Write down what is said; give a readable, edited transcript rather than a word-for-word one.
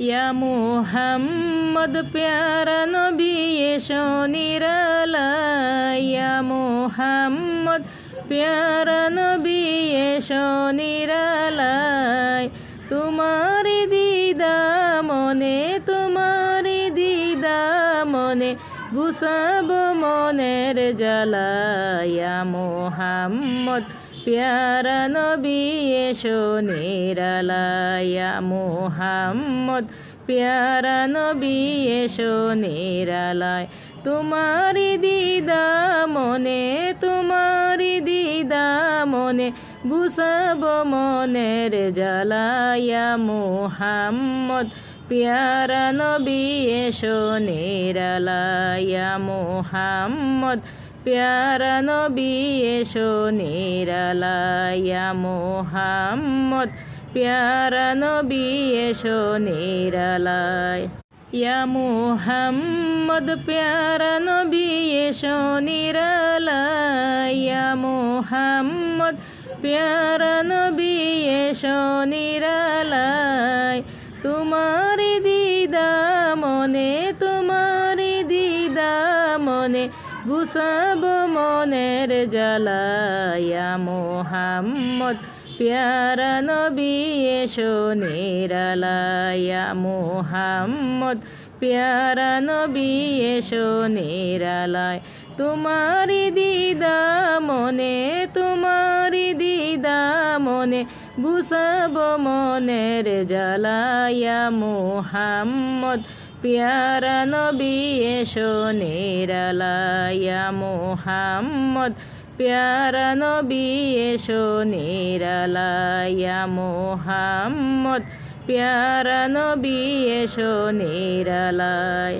ইয়া মুহাম্মদ প্যারা নবী এসো নিরালায়, ইয়া মুহাম্মদ প্যারা নবী এসো নিরালায়। তোমারি দিদা মনে, তোমারি দিদা মনে, গুসাব মনের জ্বালা। ইয়া মুহাম্মদ প্যারা নবী এসো নিরালায়, ইয়া মুহাম্মদ প্যারা নবী এসো নিরালায়। তোমারি দিদা মনে, তোমারি দিদা মনে, গুসাব মনের জ্বালা। ইয়া মুহাম্মদ প্যারা নবী এসো নিরালায়, ইয়া মুহাম্মদ প্যারা নবী এসো নিরালায়, ইয়া মুহাম্মদ প্যারা নবী এসো নিরালায়। ইয়া মুহাম্মদ প্যারা নবী এসো নিরালায়, ইয়া মুহাম্মদ প্যারা নবী এসো নিরালায়। তোমারি দিদা মনে, তোমারি দিদা মনে, গুসাব মনের জ্বালা। ইয়া মুহাম্মদ প্যারা নবী এসো নিরালায়, ইয়া মুহাম্মদ প্যারা নবী এসো নিরালায়। তোমারি দিদা মনে, তোমারি দিদা মনে, গুসাব মনের জ্বালা। ইয়া মুহাম্মদ প্যারা নবী এসো নিরালায়, ইয়া মুহাম্মদ প্যারা নবী এসো নিরালায়, ইয়া মুহাম্মদ প্যারা নবী এসো নিরালায়।